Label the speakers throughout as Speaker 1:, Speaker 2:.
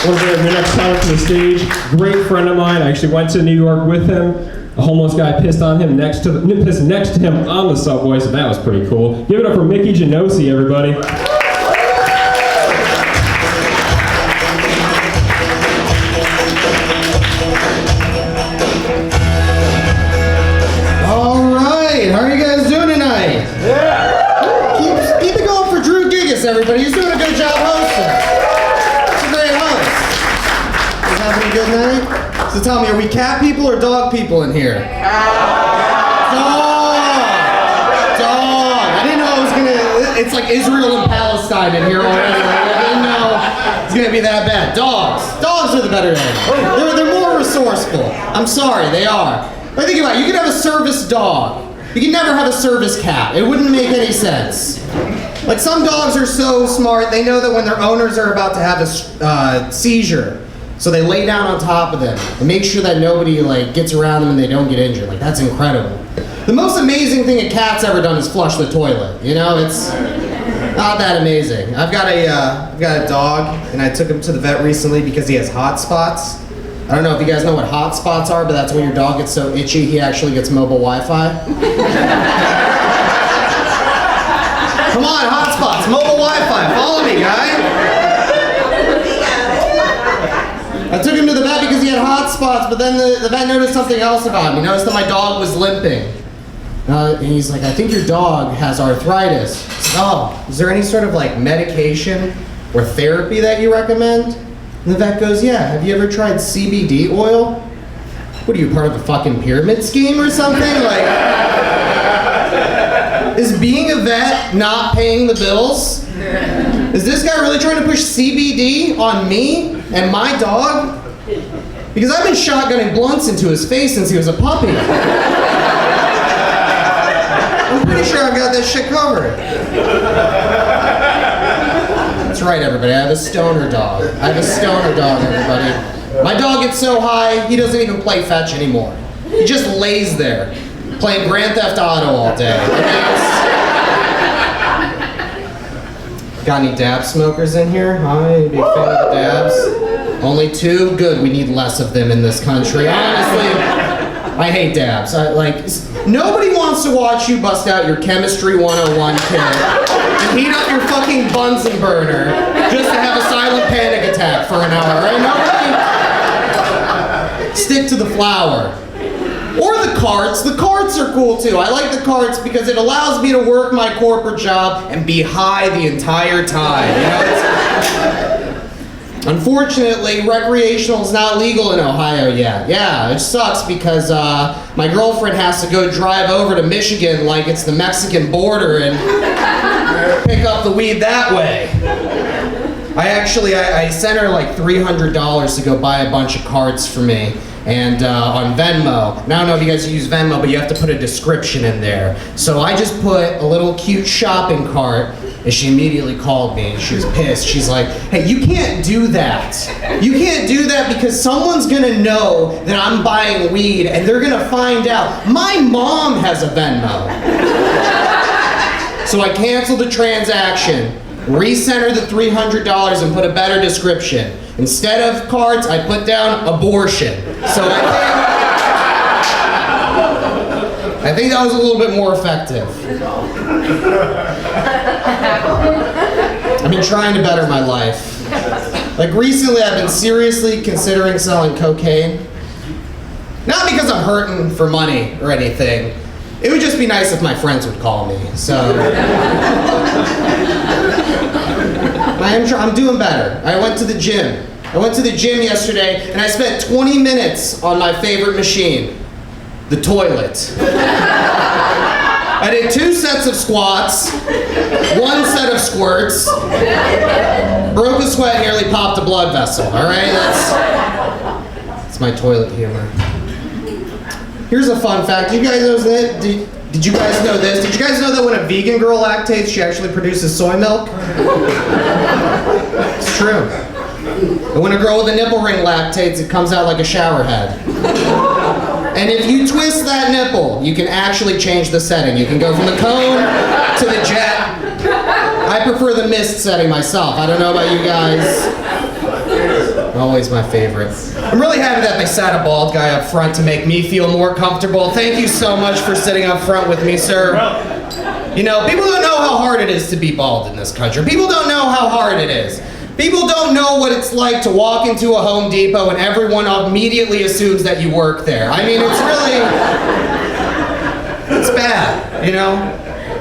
Speaker 1: One of the next talent to the stage, great friend of mine. I actually went to New York with him. A homeless guy pissed next to him on the subway, so that was pretty cool. Give it up for Miki Janosi, everybody.
Speaker 2: All right, how are you guys doing tonight? Yeah. Keep it going for Drew Gigas, everybody. He's doing a good job hosting. Having a good night? So tell me, are we cat people or dog people in here? Dog! I didn't know it was it's like Israel and Palestine in here already. I didn't know it's gonna be that bad. Dogs are the better animal. They're more resourceful. I'm sorry, they are. But think about it, you could have a service dog. You can never have a service cat. It wouldn't make any sense. Like some dogs are so smart, they know that when their owners are about to have a seizure, so they lay down on top of them and make sure that nobody gets around them and they don't get injured. That's incredible. The most amazing thing a cat's ever done is flush the toilet. You know, it's not that amazing. I've got a dog, and I took him to the vet recently because he has hot spots. I don't know if you guys know what hot spots are, but that's when your dog gets so itchy he actually gets mobile Wi-Fi. Come on, hot spots, mobile Wi-Fi. Follow me, guy. I took him to the vet because he had hot spots, but then the vet noticed something else about him. He noticed that my dog was limping. And he's like, I think your dog has arthritis. I said, oh, is there any sort of medication or therapy that you recommend? And the vet goes, yeah, have you ever tried CBD oil? What are you, part of a fucking pyramid scheme or something? Is being a vet not paying the bills? Is this guy really trying to push CBD on me and my dog? Because I've been shotgunning blunts into his face since he was a puppy. I'm pretty sure I've got this shit covered. That's right, everybody. I have a stoner dog. Everybody. My dog gets so high, he doesn't even play fetch anymore. He just lays there, playing Grand Theft Auto all day. Got any dab smokers in here? Hi, big fan of the dabs? Only 2? Good, we need less of them in this country. Honestly, I hate dabs. Nobody wants to watch you bust out your Chemistry 101 kit and heat up your fucking Bunsen burner just to have a silent panic attack for an hour, right? Nobody. Stick to the flour. Or the carts. The carts are cool too. I like the carts because it allows me to work my corporate job and be high the entire time. You know, unfortunately, recreational is not legal in Ohio yet. Yeah, it sucks because my girlfriend has to go drive over to Michigan like it's the Mexican border and pick up the weed that way. I sent her $300 to go buy a bunch of carts for me. And on Venmo. Now, I don't know if you guys use Venmo, but you have to put a description in there. So I just put a little cute shopping cart, and she immediately called me, and she was pissed. She's like, hey, you can't do that. You can't do that because someone's gonna know that I'm buying weed, and they're gonna find out. My mom has a Venmo. So I canceled the transaction, resent her the $300, and put a better description. Instead of cards, I put down abortion. So I think that was a little bit more effective. I've been trying to better my life. Recently, I've been seriously considering selling cocaine. Not because I'm hurting for money or anything. It would just be nice if my friends would call me. So I'm doing better. I went to the gym. Yesterday, and I spent 20 minutes on my favorite machine, the toilet. I did 2 sets of squats, 1 set of squirts, broke a sweat, nearly popped a blood vessel, all right? That's my toilet humor. Here's a fun fact. Did you guys know that? Did you guys know this? Did you guys know that when a vegan girl lactates, she actually produces soy milk? It's true. And when a girl with a nipple ring lactates, it comes out like a shower head. And if you twist that nipple, you can actually change the setting. You can go from the cone to the jet. I prefer the mist setting myself. I don't know about you guys. Always my favorite. I'm really happy that they sat a bald guy up front to make me feel more comfortable. Thank you so much for sitting up front with me, sir. You know, people don't know how hard it is to be bald in this country. People don't know how hard it is. People don't know what it's like to walk into a Home Depot and everyone immediately assumes that you work there. I mean, it's really, it's bad, you know?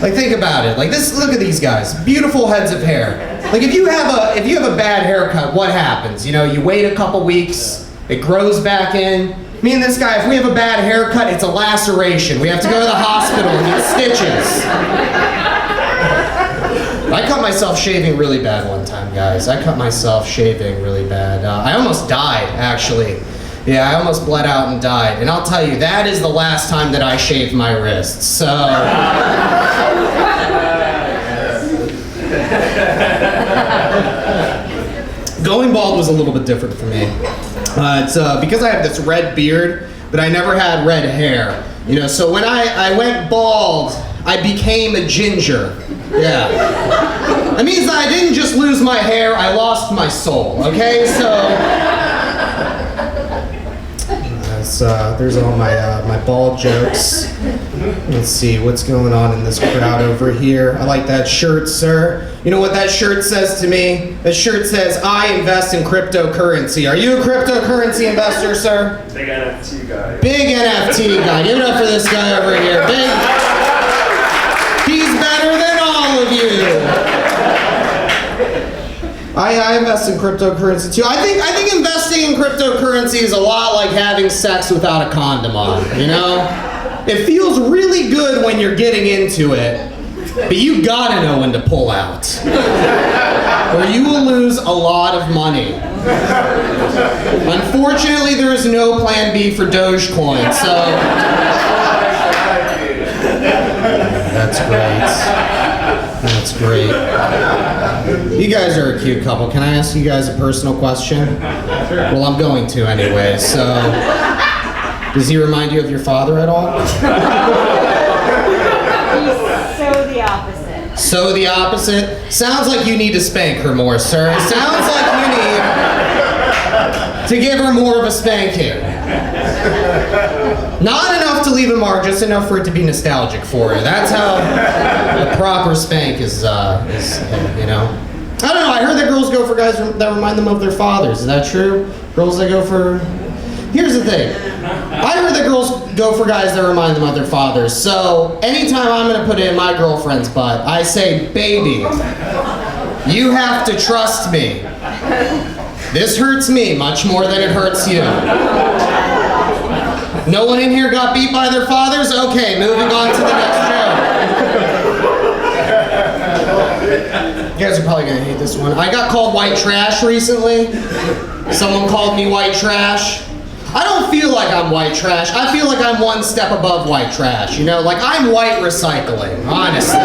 Speaker 2: Like, think about it. Like, look at these guys. Beautiful heads of hair. Like, if you have a bad haircut, what happens? You know, you wait a couple weeks, it grows back in. Me and this guy, if we have a bad haircut, it's a laceration. We have to go to the hospital and get stitches. I cut myself shaving really bad one time, guys. I cut myself shaving really bad. I almost died, actually. Yeah, I almost bled out and died. And I'll tell you, that is the last time that I shaved my wrists. So... Going bald was a little bit different for me. It's because I have this red beard, but I never had red hair. You know, so when I went bald, I became a ginger. Yeah. That means that I didn't just lose my hair, I lost my soul, okay? So, there's all my bald jokes. Let's see, what's going on in this crowd over here? I like that shirt, sir. You know what that shirt says to me? That shirt says, I invest in cryptocurrency. Are you a cryptocurrency investor, sir?
Speaker 3: Big NFT guy.
Speaker 2: Big NFT guy. Give it up for this guy over here. Big. He's better than all of you. I invest in cryptocurrency too. I think investing in cryptocurrency is a lot like having sex without a condom on, you know? It feels really good when you're getting into it, but you gotta know when to pull out. Or you will lose a lot of money. Unfortunately, there is no plan B for Dogecoin, so... That's great. That's great. You guys are a cute couple. Can I ask you guys a personal question? Well, I'm going to anyway, so... Does he remind you of your father at all?
Speaker 4: He's so the opposite.
Speaker 2: So the opposite? Sounds like you need to spank her more, sir. Sounds like you need to give her more of a spanking. Not enough to leave a mark, just enough for it to be nostalgic for her. That's how a proper spank is, you know. I don't know, I heard that girls go for guys that remind them of their fathers. Is that true? Girls that go for... Here's the thing. I heard that girls go for guys that remind them of their fathers. So anytime I'm gonna put it in my girlfriend's butt, I say, baby, you have to trust me. This hurts me much more than it hurts you. No one in here got beat by their fathers? Okay, moving on to the next joke. You guys are probably gonna hate this one. I got called white trash recently. Someone called me white trash. I don't feel like I'm white trash. I feel like I'm one step above white trash, you know? Like, I'm white recycling, honestly.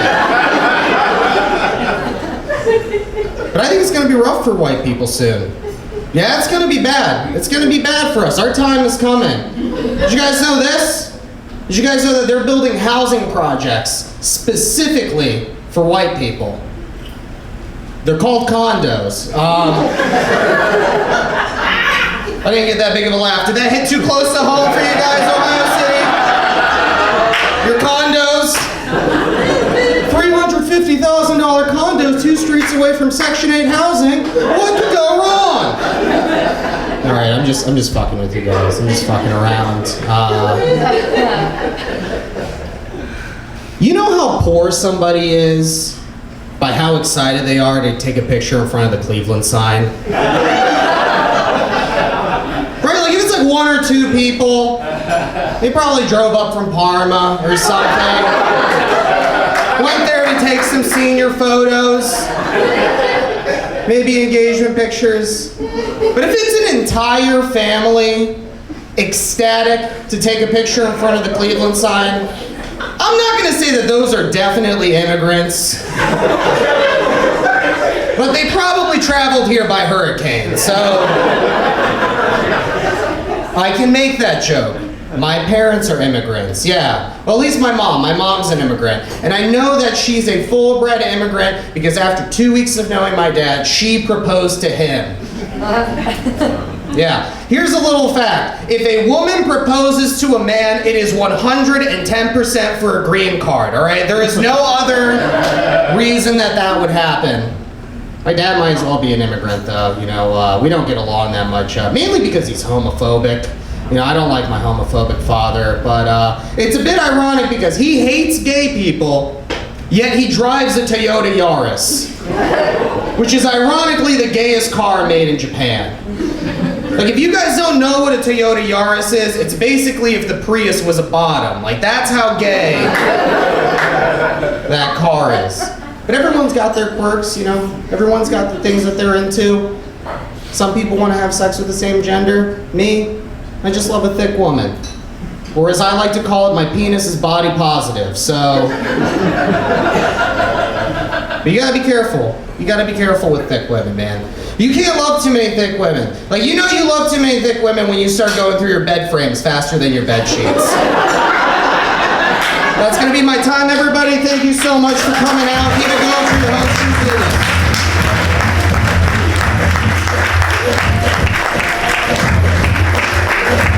Speaker 2: But I think it's gonna be rough for white people soon. Yeah, it's gonna be bad. It's gonna be bad for us. Our time is coming. Did you guys know this? Did you guys know that they're building housing projects specifically for white people? They're called condos. I didn't get that big of a laugh. Did that hit too close to home for you guys, Ohio City? Your condos? $350,000 condos 2 streets away from Section 8 housing. What could go wrong? All right, I'm just fucking with you guys. I'm just fucking around. You know how poor somebody is by how excited they are to take a picture in front of the Cleveland sign? One or two people. They probably drove up from Parma or something. Went there to take some senior photos. Maybe engagement pictures. But if it's an entire family ecstatic to take a picture in front of the Cleveland sign, I'm not going to say that those are definitely immigrants. But they probably traveled here by hurricane, so... I can make that joke. My parents are immigrants, yeah. Well, at least my mom. My mom's an immigrant. And I know that she's a full-bred immigrant because after 2 weeks of knowing my dad, she proposed to him. Yeah. Here's a little fact. If a woman proposes to a man, it is 110% for a green card, all right? There is no other reason that would happen. My dad might as well be an immigrant, though. You know, we don't get along that much, mainly because he's homophobic. You know, I don't like my homophobic father, but it's a bit ironic because he hates gay people, yet he drives a Toyota Yaris, which is ironically the gayest car made in Japan. Like, if you guys don't know what a Toyota Yaris is, it's basically if the Prius was a bottom. Like, that's how gay that car is. But everyone's got their quirks, you know? Everyone's got the things that they're into. Some people want to have sex with the same gender. Me, I just love a thick woman. Or as I like to call it, my penis is body positive, so. But you gotta be careful. You gotta be careful with thick women, man. You can't love too many thick women. Like, you know you love too many thick women when you start going through your bed frames faster than your bed sheets. That's gonna be my time, everybody. Thank you so much for coming out.